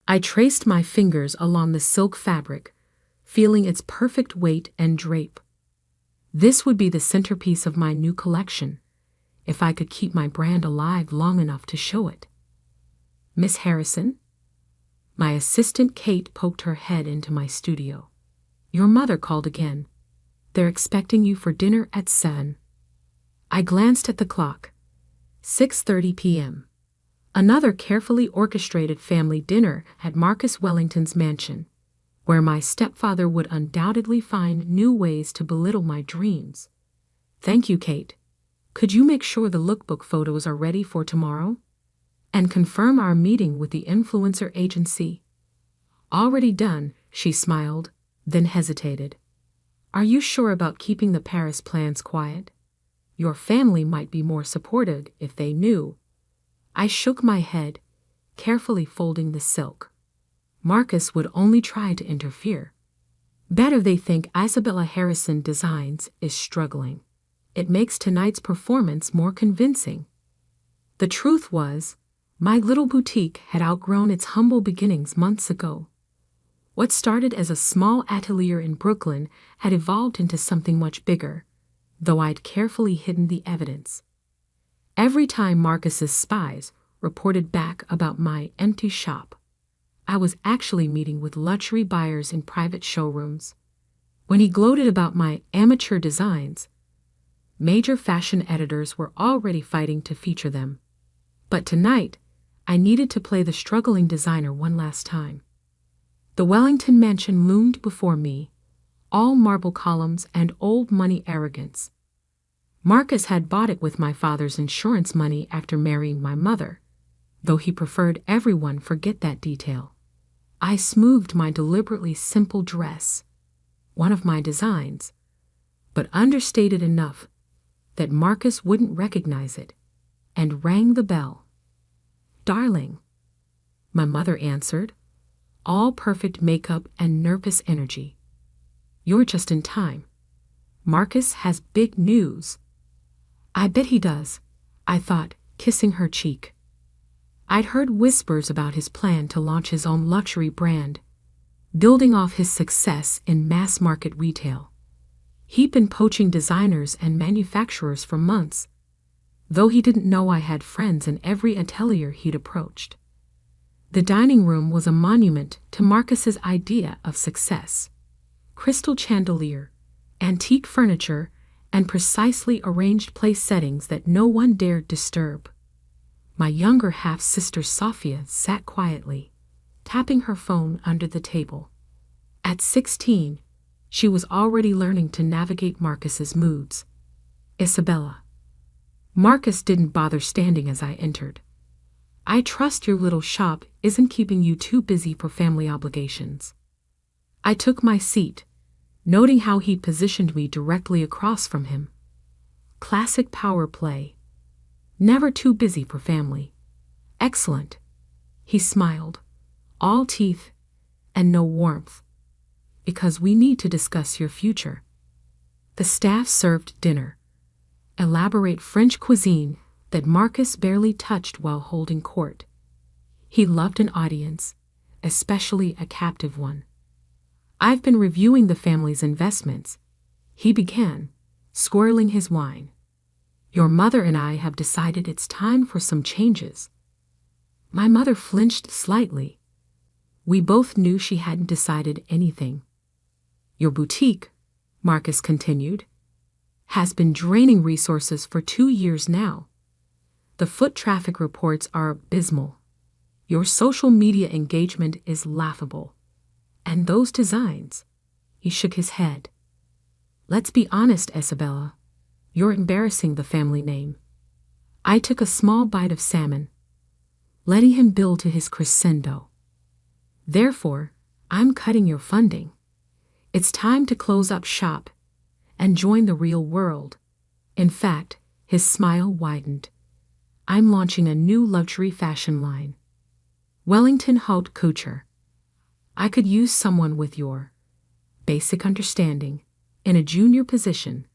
I traced my fingers along the silk fabric, feeling its perfect weight and drape. This would be the centerpiece of my new collection, if I could keep my brand alive long enough to show it. Miss Harrison? My assistant Kate poked her head into my studio. Your mother called again. They're expecting you for dinner at 7. I glanced at the clock. 6:30 p.m. Another carefully orchestrated family dinner at Marcus Wellington's mansion, where my stepfather would undoubtedly find new ways to belittle my dreams. Thank you, Kate. Could you make sure the lookbook photos are ready for tomorrow? And confirm our meeting with the influencer agency? Already done, she smiled, then hesitated. Are you sure about keeping the Paris plans quiet? Your family might be more supportive if they knew. I shook my head, carefully folding the silk. Marcus would only try to interfere. Better they think Isabella Harrison Designs is struggling. It makes tonight's performance more convincing. The truth was, my little boutique had outgrown its humble beginnings months ago. What started as a small atelier in Brooklyn had evolved into something much bigger, though I'd carefully hidden the evidence. Every time Marcus's spies reported back about my empty shop, I was actually meeting with luxury buyers in private showrooms. When he gloated about my amateur designs, major fashion editors were already fighting to feature them. But tonight, I needed to play the struggling designer one last time. The Wellington mansion loomed before me, all marble columns and old money arrogance. Marcus had bought it with my father's insurance money after marrying my mother, though he preferred everyone forget that detail. I smoothed my deliberately simple dress, one of my designs, but understated enough that Marcus wouldn't recognize it, and rang the bell. Darling, my mother answered, all perfect makeup and nervous energy. You're just in time. Marcus has big news. I bet he does, I thought, kissing her cheek. I'd heard whispers about his plan to launch his own luxury brand, building off his success in mass-market retail. He'd been poaching designers and manufacturers for months, though he didn't know I had friends in every atelier he'd approached. The dining room was a monument to Marcus's idea of success. Crystal chandelier, antique furniture, and precisely arranged place settings that no one dared disturb. My younger half-sister Sophia sat quietly, tapping her phone under the table. At 16, she was already learning to navigate Marcus's moods. Isabella. Marcus didn't bother standing as I entered. I trust your little shop isn't keeping you too busy for family obligations. I took my seat, noting how he positioned me directly across from him. Classic power play. Never too busy for family. Excellent. He smiled, all teeth and no warmth. Because we need to discuss your future. The staff served dinner. Elaborate French cuisine that Marcus barely touched while holding court. He loved an audience, especially a captive one. I've been reviewing the family's investments, he began, swirling his wine. Your mother and I have decided it's time for some changes. My mother flinched slightly. We both knew she hadn't decided anything. Your boutique, Marcus continued, has been draining resources for 2 years now. The foot traffic reports are abysmal. Your social media engagement is laughable. And those designs, he shook his head. Let's be honest, Isabella. You're embarrassing the family name. I took a small bite of salmon, letting him build to his crescendo. Therefore, I'm cutting your funding. It's time to close up shop and join the real world. In fact, his smile widened. I'm launching a new luxury fashion line. Wellington Haute Couture. I could use someone with your basic understanding in a junior position,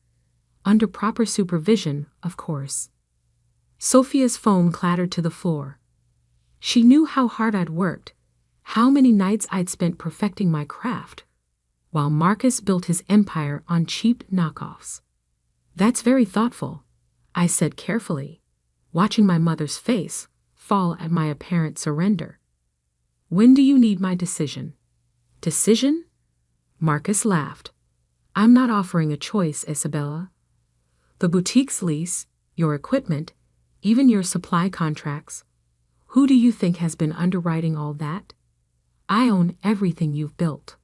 under proper supervision, of course. Sophia's phone clattered to the floor. She knew how hard I'd worked, how many nights I'd spent perfecting my craft, while Marcus built his empire on cheap knockoffs. That's very thoughtful, I said carefully, watching my mother's face fall at my apparent surrender. When do you need my decision? Decision? Marcus laughed. I'm not offering a choice, Isabella. The boutique's lease, your equipment, even your supply contracts. Who do you think has been underwriting all that? I own everything you've built.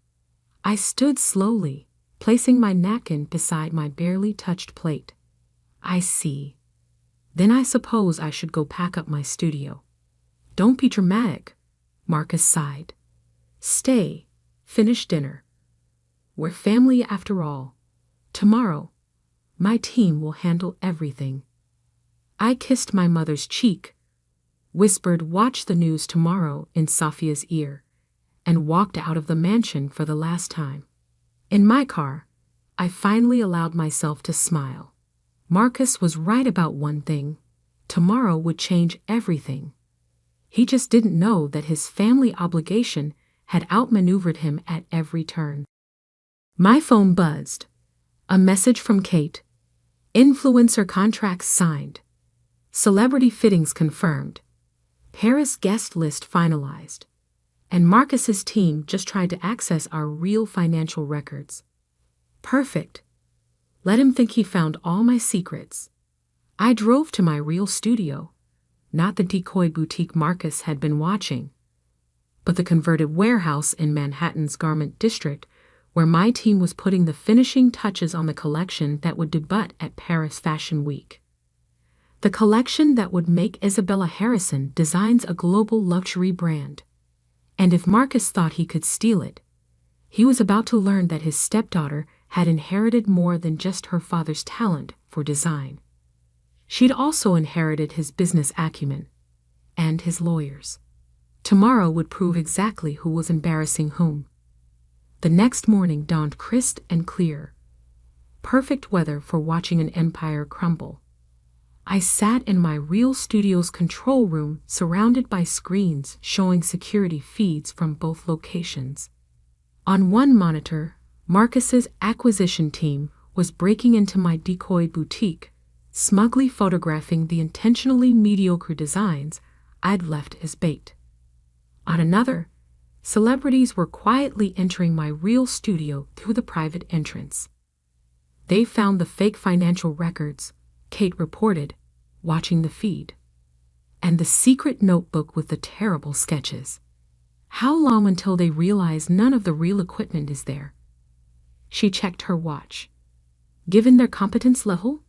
I stood slowly, placing my napkin beside my barely touched plate. I see. Then I suppose I should go pack up my studio. Don't be dramatic, Marcus sighed. Stay, finish dinner. We're family after all. Tomorrow, my team will handle everything. I kissed my mother's cheek, whispered "Watch the news tomorrow" in Sophia's ear, and walked out of the mansion for the last time. In my car, I finally allowed myself to smile. Marcus was right about one thing. Tomorrow would change everything. He just didn't know that his family obligation had outmaneuvered him at every turn. My phone buzzed. A message from Kate. Influencer contracts signed. Celebrity fittings confirmed. Paris guest list finalized. And Marcus's team just tried to access our real financial records. Perfect. Let him think he found all my secrets. I drove to my real studio, not the decoy boutique Marcus had been watching, but the converted warehouse in Manhattan's Garment District, where my team was putting the finishing touches on the collection that would debut at Paris Fashion Week. The collection that would make Isabella Harrison Designs a global luxury brand. And if Marcus thought he could steal it, he was about to learn that his stepdaughter had inherited more than just her father's talent for design. She'd also inherited his business acumen and his lawyers. Tomorrow would prove exactly who was embarrassing whom. The next morning dawned crisp and clear. Perfect weather for watching an empire crumble. I sat in my real studio's control room surrounded by screens showing security feeds from both locations. On one monitor, Marcus's acquisition team was breaking into my decoy boutique, smugly photographing the intentionally mediocre designs I'd left as bait. On another, celebrities were quietly entering my real studio through the private entrance. They found the fake financial records, Kate reported, watching the feed. And the secret notebook with the terrible sketches. How long until they realize none of the real equipment is there? She checked her watch. Given their competence level?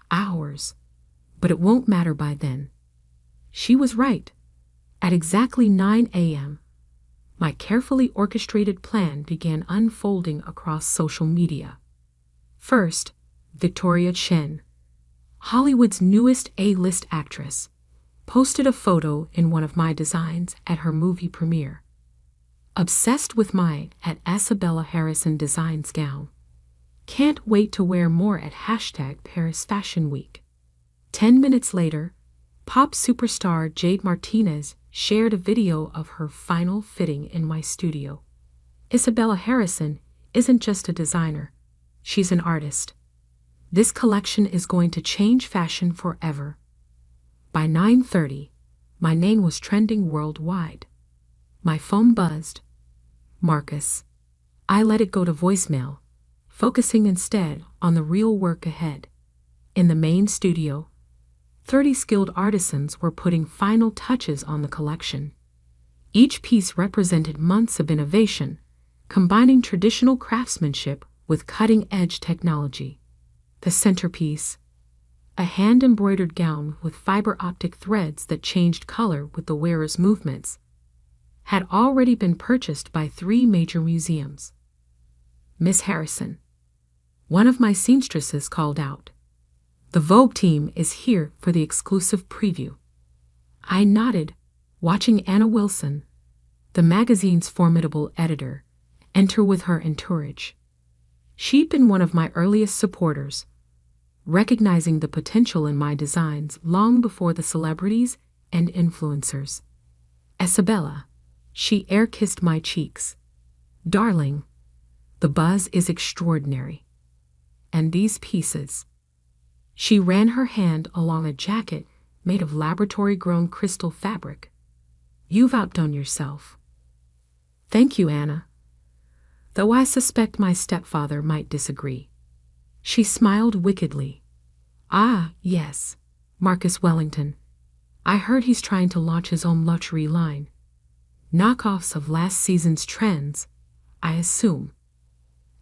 Hours. But it won't matter by then. She was right. At exactly 9 a.m., my carefully orchestrated plan began unfolding across social media. First, Victoria Chen, Hollywood's newest A-list actress, posted a photo in one of my designs at her movie premiere. Obsessed with my at Isabella Harrison Designs gown. Can't wait to wear more at #Paris Fashion Week. 10 minutes later, pop superstar Jade Martinez shared a video of her final fitting in my studio. Isabella Harrison isn't just a designer. She's an artist. This collection is going to change fashion forever. By 9:30, my name was trending worldwide. My phone buzzed. Marcus. I let it go to voicemail, focusing instead on the real work ahead. In the main studio, 30 skilled artisans were putting final touches on the collection. Each piece represented months of innovation, combining traditional craftsmanship with cutting-edge technology. The centerpiece, a hand-embroidered gown with fiber-optic threads that changed color with the wearer's movements, had already been purchased by 3 major museums. Miss Harrison, one of my seamstresses, called out. The Vogue team is here for the exclusive preview. I nodded, watching Anna Wilson, the magazine's formidable editor, enter with her entourage. She'd been one of my earliest supporters, recognizing the potential in my designs long before the celebrities and influencers. Isabella, She air-kissed my cheeks. Darling, the buzz is extraordinary. And these pieces. She ran her hand along a jacket made of laboratory-grown crystal fabric. You've outdone yourself. Thank you, Anna. Though I suspect my stepfather might disagree. She smiled wickedly. Ah, yes, Marcus Wellington. I heard he's trying to launch his own luxury line. Knockoffs of last season's trends, I assume.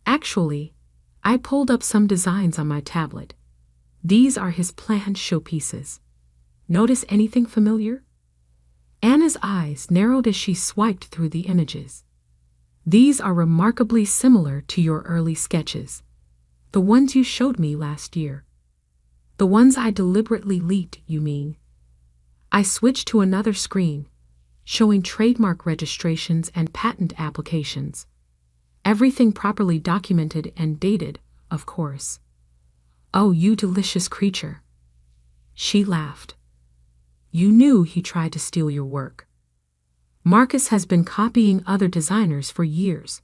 Actually, I pulled up some designs on my tablet. These are his planned showpieces. Notice anything familiar? Anna's eyes narrowed as she swiped through the images. These are remarkably similar to your early sketches. The ones you showed me last year. The ones I deliberately leaked, you mean? I switched to another screen, showing trademark registrations and patent applications. Everything properly documented and dated, of course. Oh, you delicious creature. She laughed. You knew he tried to steal your work. Marcus has been copying other designers for years.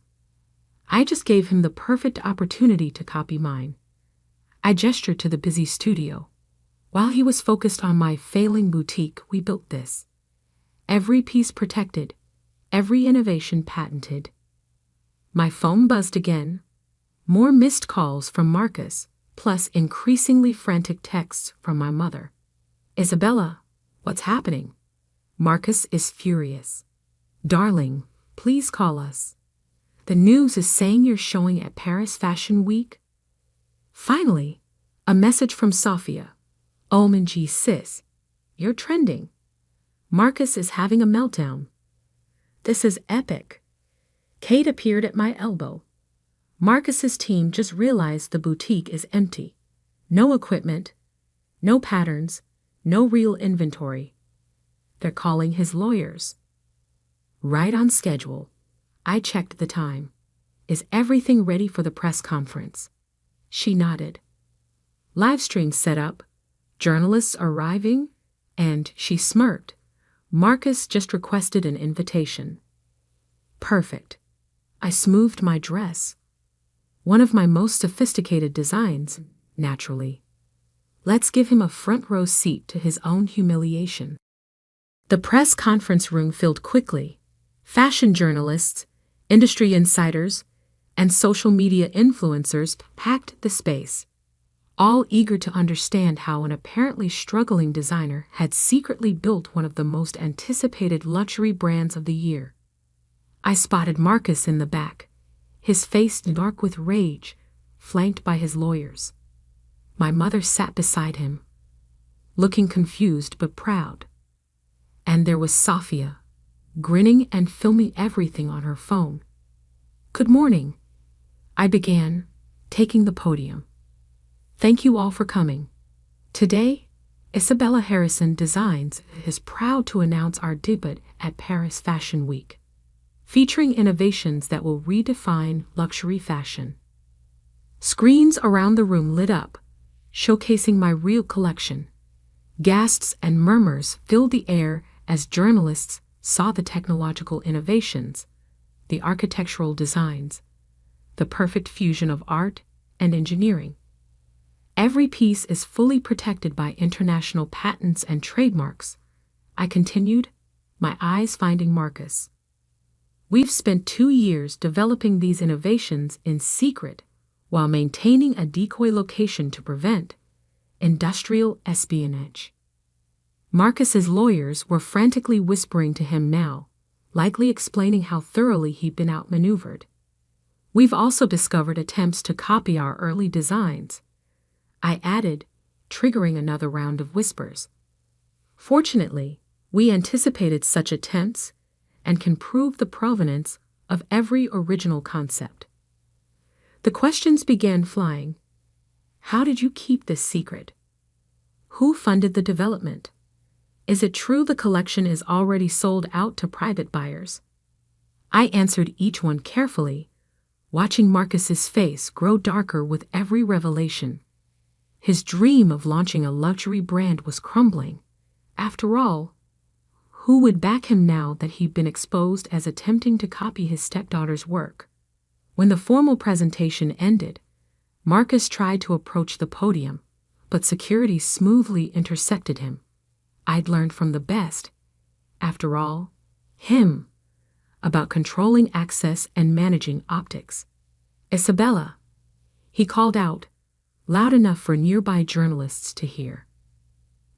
I just gave him the perfect opportunity to copy mine. I gestured to the busy studio. While he was focused on my failing boutique, we built this. Every piece protected, every innovation patented. My phone buzzed again. More missed calls from Marcus, plus increasingly frantic texts from my mother. Isabella, what's happening? Marcus is furious. Darling, please call us. The news is saying you're showing at Paris Fashion Week. Finally, a message from Sophia. OMG sis, you're trending. Marcus is having a meltdown. This is epic. Kate appeared at my elbow. Marcus's team just realized the boutique is empty. No equipment, no patterns, no real inventory. They're calling his lawyers. Right on schedule. I checked the time. Is everything ready for the press conference? She nodded. Live stream set up, journalists arriving, and she smirked. Marcus just requested an invitation. Perfect. I smoothed my dress. One of my most sophisticated designs, naturally. Let's give him a front row seat to his own humiliation. The press conference room filled quickly. Fashion journalists, industry insiders, and social media influencers packed the space, all eager to understand how an apparently struggling designer had secretly built one of the most anticipated luxury brands of the year. I spotted Marcus in the back, his face dark with rage, flanked by his lawyers. My mother sat beside him, looking confused but proud. And there was Sophia, grinning and filming everything on her phone. Good morning, I began, taking the podium. Thank you all for coming. Today, Isabella Harrison Designs is proud to announce our debut at Paris Fashion Week, featuring innovations that will redefine luxury fashion. Screens around the room lit up, showcasing my real collection. Gasps and murmurs filled the air as journalists saw the technological innovations, the architectural designs, the perfect fusion of art and engineering. Every piece is fully protected by international patents and trademarks, I continued, my eyes finding Marcus. We've spent 2 years developing these innovations in secret while maintaining a decoy location to prevent industrial espionage. Marcus's lawyers were frantically whispering to him now, likely explaining how thoroughly he'd been outmaneuvered. We've also discovered attempts to copy our early designs, I added, triggering another round of whispers. Fortunately, we anticipated such attempts and can prove the provenance of every original concept. The questions began flying. How did you keep this secret? Who funded the development? Is it true the collection is already sold out to private buyers? I answered each one carefully, watching Marcus's face grow darker with every revelation. His dream of launching a luxury brand was crumbling. After all, Who would back him now that he'd been exposed as attempting to copy his stepdaughter's work? When the formal presentation ended, Marcus tried to approach the podium, but security smoothly intercepted him. I'd learned from the best, after all, him, about controlling access and managing optics. "Isabella," he called out, loud enough for nearby journalists to hear.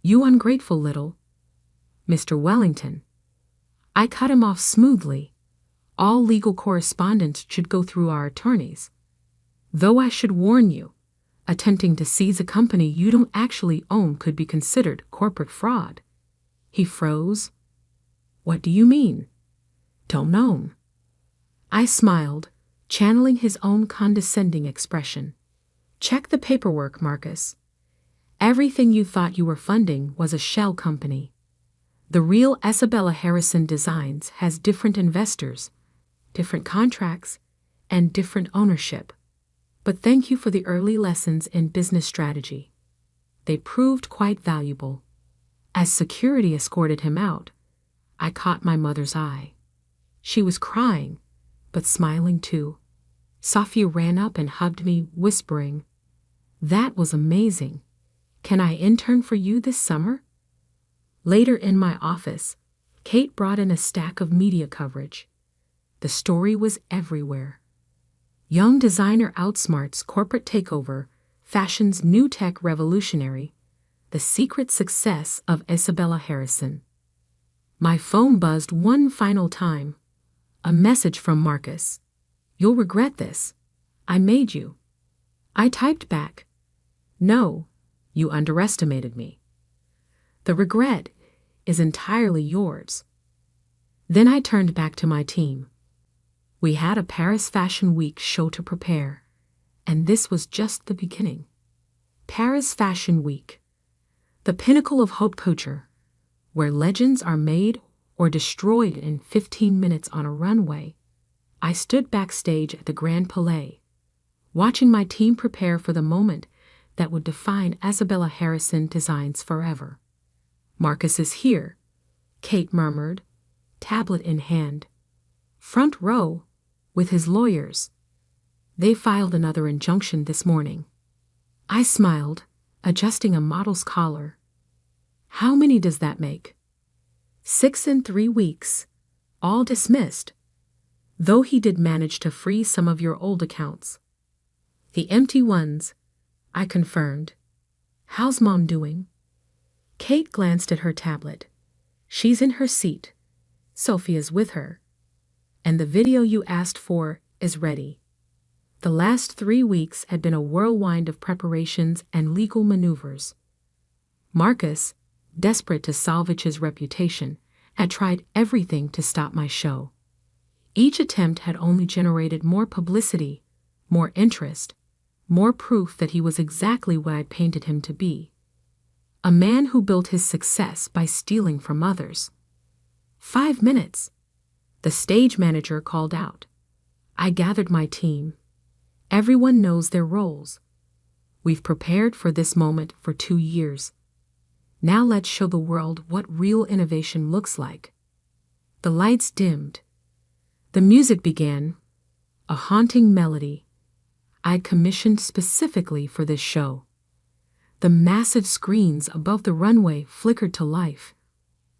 "You ungrateful little—" "Mr. Wellington." I cut him off smoothly. "All legal correspondence should go through our attorneys. Though I should warn you, attempting to seize a company you don't actually own could be considered corporate fraud." He froze. "What do you mean?" "Don't know." I smiled, channeling his own condescending expression. "Check the paperwork, Marcus. Everything you thought you were funding was a shell company. The real Isabella Harrison Designs has different investors, different contracts, and different ownership. But thank you for the early lessons in business strategy. They proved quite valuable." As security escorted him out, I caught my mother's eye. She was crying, but smiling too. Sophia ran up and hugged me, whispering, "That was amazing. Can I intern for you this summer?" Later in my office, Kate brought in a stack of media coverage. The story was everywhere. Young designer outsmarts corporate takeover, fashion's new tech revolutionary, the secret success of Isabella Harrison. My phone buzzed one final time. A message from Marcus. "You'll regret this. I made you." I typed back, "No, you underestimated me. The regret is entirely yours." Then I turned back to my team. We had a Paris Fashion Week show to prepare, and this was just the beginning. Paris Fashion Week, the pinnacle of haute couture, where legends are made or destroyed in 15 minutes on a runway. I stood backstage at the Grand Palais, watching my team prepare for the moment that would define Isabella Harrison Designs forever. "Marcus is here," Kate murmured, tablet in hand. "Front row, with his lawyers. They filed another injunction this morning." I smiled, adjusting a model's collar. "How many does that make?" 6 in 3 weeks, all dismissed. Though he did manage to freeze some of your old accounts. "The empty ones," I confirmed. "How's Mom doing?" Kate glanced at her tablet. "She's in her seat. Sophia's with her. And the video you asked for is ready." The last 3 weeks had been a whirlwind of preparations and legal maneuvers. Marcus, desperate to salvage his reputation, had tried everything to stop my show. Each attempt had only generated more publicity, more interest, more proof that he was exactly what I painted him to be. A man who built his success by stealing from others. 5 minutes. The stage manager called out. I gathered my team. Everyone knows their roles. We've prepared for this moment for 2 years. Now let's show the world what real innovation looks like. The lights dimmed. The music began, a haunting melody I'd commissioned specifically for this show. The massive screens above the runway flickered to life,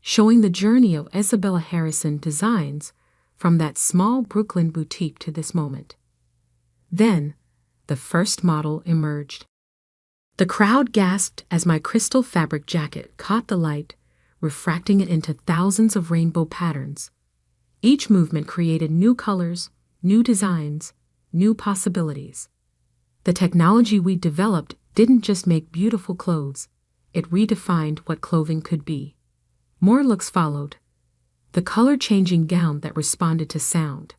showing the journey of Isabella Harrison Designs from that small Brooklyn boutique to this moment. Then, the first model emerged. The crowd gasped as my crystal fabric jacket caught the light, refracting it into thousands of rainbow patterns. Each movement created new colors, new designs, new possibilities. The technology we developed didn't just make beautiful clothes, it redefined what clothing could be. More looks followed. The color-changing gown that responded to sound.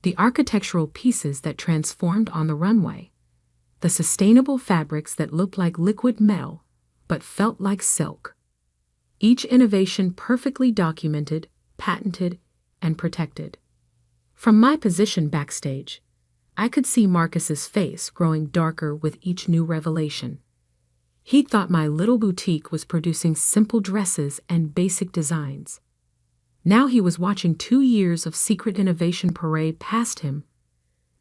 The architectural pieces that transformed on the runway. The sustainable fabrics that looked like liquid metal but felt like silk. Each innovation perfectly documented, patented, and protected. From my position backstage, I could see Marcus's face growing darker with each new revelation. He thought my little boutique was producing simple dresses and basic designs. Now he was watching 2 years of secret innovation parade past him,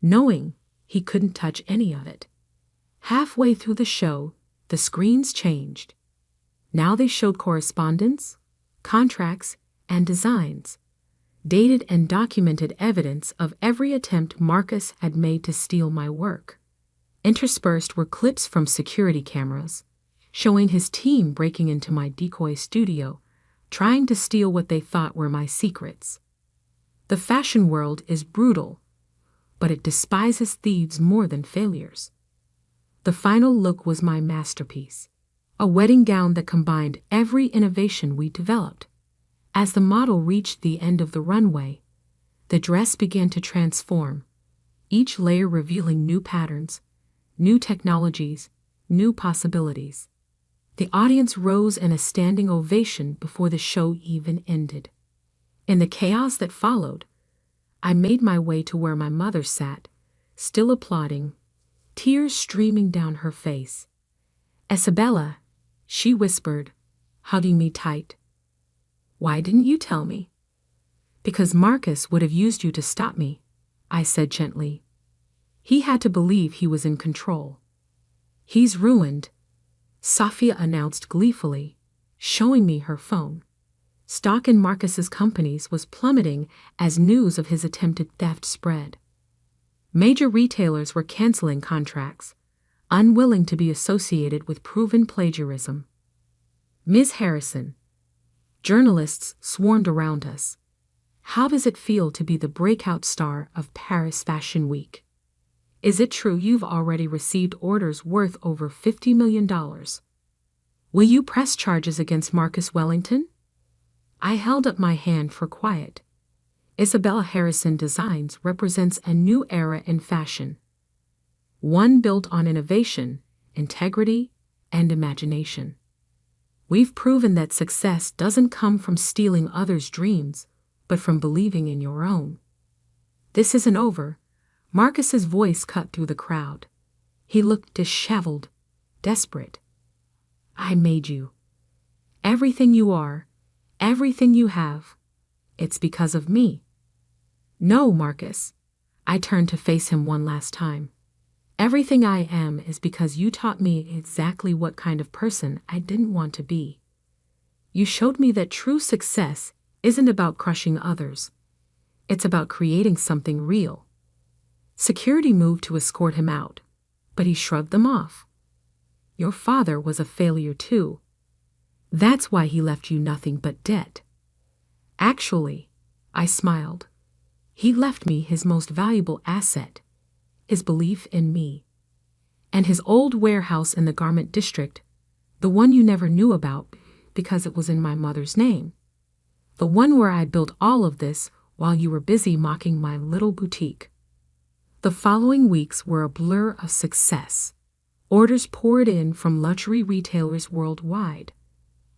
knowing he couldn't touch any of it. Halfway through the show, the screens changed. Now they showed correspondence, contracts, and designs, dated and documented evidence of every attempt Marcus had made to steal my work. Interspersed were clips from security cameras, showing his team breaking into my decoy studio, trying to steal what they thought were my secrets. The fashion world is brutal, but it despises thieves more than failures. The final look was my masterpiece, a wedding gown that combined every innovation we developed. As the model reached the end of the runway, the dress began to transform, each layer revealing new patterns, new technologies, new possibilities. The audience rose in a standing ovation before the show even ended. In the chaos that followed, I made my way to where my mother sat, still applauding, tears streaming down her face. "Isabella," she whispered, hugging me tight. "Why didn't you tell me?" "Because Marcus would have used you to stop me," I said gently. "He had to believe he was in control." "He's ruined," Safia announced gleefully, showing me her phone. Stock in Marcus's companies was plummeting as news of his attempted theft spread. Major retailers were canceling contracts, unwilling to be associated with proven plagiarism. "Ms. Harrison," journalists swarmed around us. "How does it feel to be the breakout star of Paris Fashion Week? Is it true you've already received orders worth over $50 million? Will you press charges against Marcus Wellington?" I held up my hand for quiet. Isabella Harrison Designs represents a new era in fashion, one built on innovation, integrity, and imagination. We've proven that success doesn't come from stealing others' dreams, but from believing in your own. "This isn't over." Marcus's voice cut through the crowd. He looked disheveled, desperate. "I made you. Everything you are, everything you have, it's because of me." "No, Marcus." I turned to face him one last time. "Everything I am is because you taught me exactly what kind of person I didn't want to be. You showed me that true success isn't about crushing others. It's about creating something real." Security moved to escort him out, but he shrugged them off. "Your father was a failure too. That's why he left you nothing but debt." "Actually," I smiled, "he left me his most valuable asset, his belief in me. And his old warehouse in the garment district, the one you never knew about because it was in my mother's name. The one where I built all of this while you were busy mocking my little boutique." The following weeks were a blur of success. Orders poured in from luxury retailers worldwide.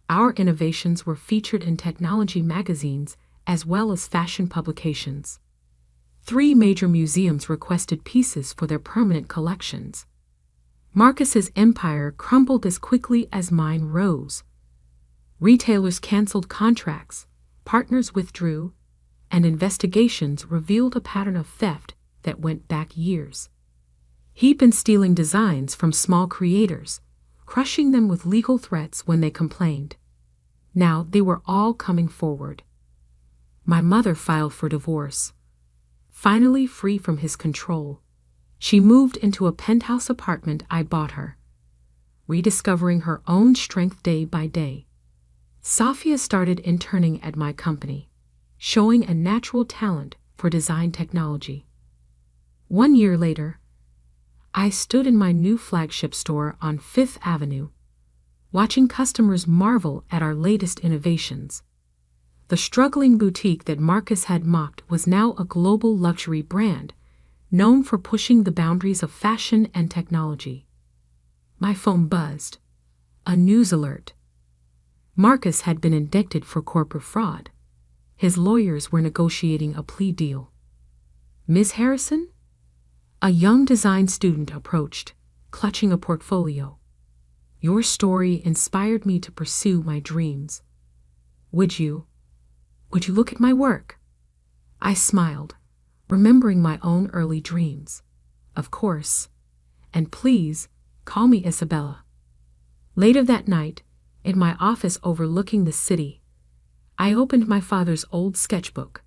Our innovations were featured in technology magazines as well as fashion publications. 3 major museums requested pieces for their permanent collections. Marcus's empire crumbled as quickly as mine rose. Retailers canceled contracts, partners withdrew, and investigations revealed a pattern of theft that went back years. He'd been stealing designs from small creators, crushing them with legal threats when they complained. Now they were all coming forward. My mother filed for divorce. Finally free from his control, she moved into a penthouse apartment I bought her, rediscovering her own strength day by day. Safia started interning at my company, showing a natural talent for design technology. 1 year later, I stood in my new flagship store on 5th Avenue, watching customers marvel at our latest innovations. The struggling boutique that Marcus had mocked was now a global luxury brand, known for pushing the boundaries of fashion and technology. My phone buzzed. A news alert. Marcus had been indicted for corporate fraud. His lawyers were negotiating a plea deal. "Ms. Harrison?" A young design student approached, clutching a portfolio. "Your story inspired me to pursue my dreams. Would you?" Would you look at my work? I smiled, remembering my own early dreams. Of course. And please, call me Isabella. Later that night, in my office overlooking the city, I opened my father's old sketchbook.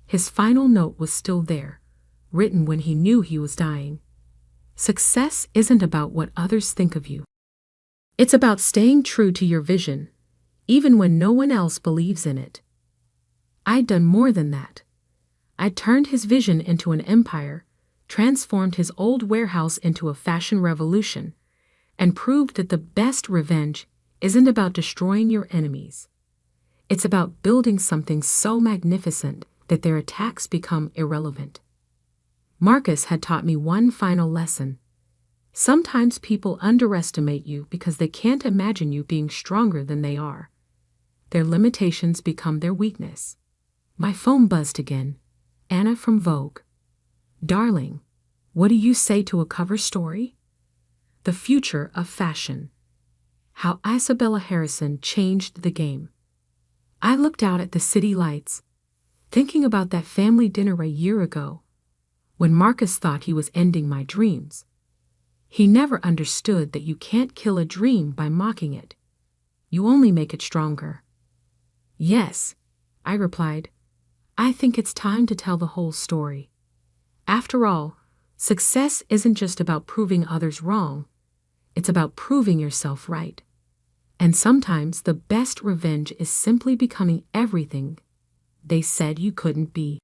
His final note was still there, written when he knew he was dying. Success isn't about what others think of you. It's about staying true to your vision, even when no one else believes in it. I'd done more than that. I'd turned his vision into an empire, transformed his old warehouse into a fashion revolution, and proved that the best revenge isn't about destroying your enemies. It's about building something so magnificent that their attacks become irrelevant. Marcus had taught me one final lesson. Sometimes people underestimate you because they can't imagine you being stronger than they are. Their limitations become their weakness. My phone buzzed again. Anna from Vogue. Darling, what do you say to a cover story? The future of fashion. How Isabella Harrison changed the game. I looked out at the city lights, thinking about that family dinner a year ago, when Marcus thought he was ending my dreams. He never understood that you can't kill a dream by mocking it. You only make it stronger. Yes, I replied. I think it's time to tell the whole story. After all, success isn't just about proving others wrong. It's about proving yourself right. And sometimes the best revenge is simply becoming everything they said you couldn't be.